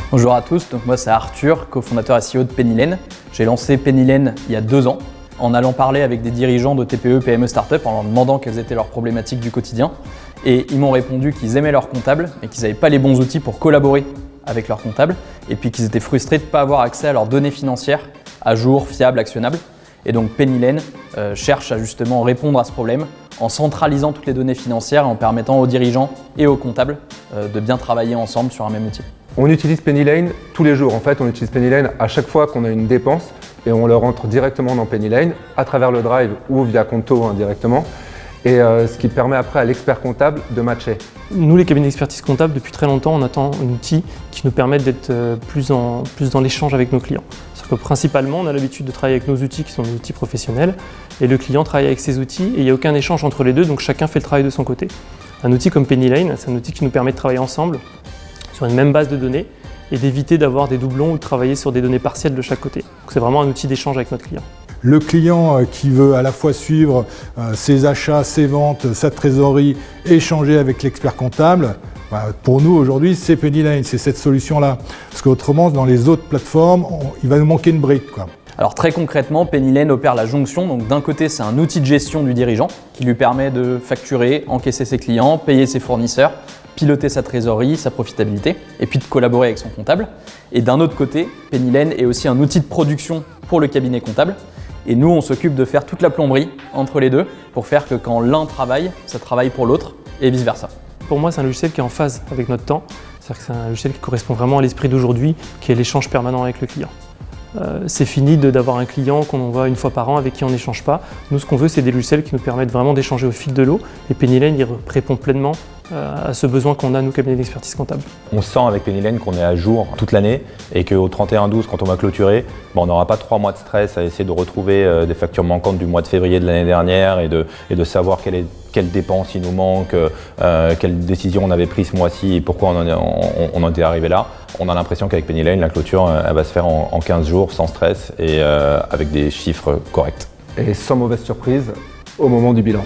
Bonjour à tous, donc moi c'est Arthur, cofondateur et CEO de Penny Lane. J'ai lancé Penny Lane il y a 2 ans en allant parler avec des dirigeants de TPE, PME, start-up en leur demandant quelles étaient leurs problématiques du quotidien. Et ils m'ont répondu qu'ils aimaient leur comptable mais qu'ils n'avaient pas les bons outils pour collaborer avec leur comptable et puis qu'ils étaient frustrés de ne pas avoir accès à leurs données financières à jour, fiables, actionnables. Et donc Penny Lane cherche à justement répondre à ce problème en centralisant toutes les données financières et en permettant aux dirigeants et aux comptables de bien travailler ensemble sur un même outil. On utilise Penny Lane tous les jours. En fait, on utilise Penny Lane à chaque fois qu'on a une dépense et on le rentre directement dans Penny Lane à travers le Drive ou via Conto indirectement. Et ce qui permet après à l'expert comptable de matcher. Nous, les cabinets d'expertise comptable, depuis très longtemps, on attend un outil qui nous permette d'être plus dans l'échange avec nos clients. Parce que principalement, on a l'habitude de travailler avec nos outils qui sont des outils professionnels et le client travaille avec ses outils et il n'y a aucun échange entre les deux, donc chacun fait le travail de son côté. Un outil comme Penny Lane, c'est un outil qui nous permet de travailler ensemble sur une même base de données et d'éviter d'avoir des doublons ou de travailler sur des données partielles de chaque côté. Donc c'est vraiment un outil d'échange avec notre client. Le client qui veut à la fois suivre ses achats, ses ventes, sa trésorerie, échanger avec l'expert comptable, pour nous aujourd'hui c'est Penny Lane, c'est cette solution-là. Parce qu'autrement dans les autres plateformes, il va nous manquer une brique, quoi. Alors très concrètement, Penny Lane opère la jonction. Donc d'un côté, c'est un outil de gestion du dirigeant qui lui permet de facturer, encaisser ses clients, payer ses fournisseurs, piloter sa trésorerie, sa profitabilité, et puis de collaborer avec son comptable. Et d'un autre côté, Penny Lane est aussi un outil de production pour le cabinet comptable. Et nous, on s'occupe de faire toute la plomberie entre les deux pour faire que quand l'un travaille, ça travaille pour l'autre et vice-versa. Pour moi, c'est un logiciel qui est en phase avec notre temps. C'est-à-dire que c'est un logiciel qui correspond vraiment à l'esprit d'aujourd'hui, qui est l'échange permanent avec le client. C'est fini d'avoir un client qu'on envoie une fois par an avec qui on n'échange pas. Nous, ce qu'on veut, c'est des logiciels qui nous permettent vraiment d'échanger au fil de l'eau. Et Penny Lane, il répond pleinement à ce besoin qu'on a, nous, cabinets d'expertise comptable. On sent avec Penny Lane qu'on est à jour toute l'année et qu'au 31/12, quand on va clôturer, on n'aura pas 3 mois de stress à essayer de retrouver des factures manquantes du mois de février de l'année dernière et de savoir quelle dépense il nous manque, quelle décision on avait prise ce mois-ci et pourquoi on en était arrivé là. On a l'impression qu'avec Penny Lane, la clôture elle va se faire en 15 jours sans stress et avec des chiffres corrects. Et sans mauvaise surprise au moment du bilan.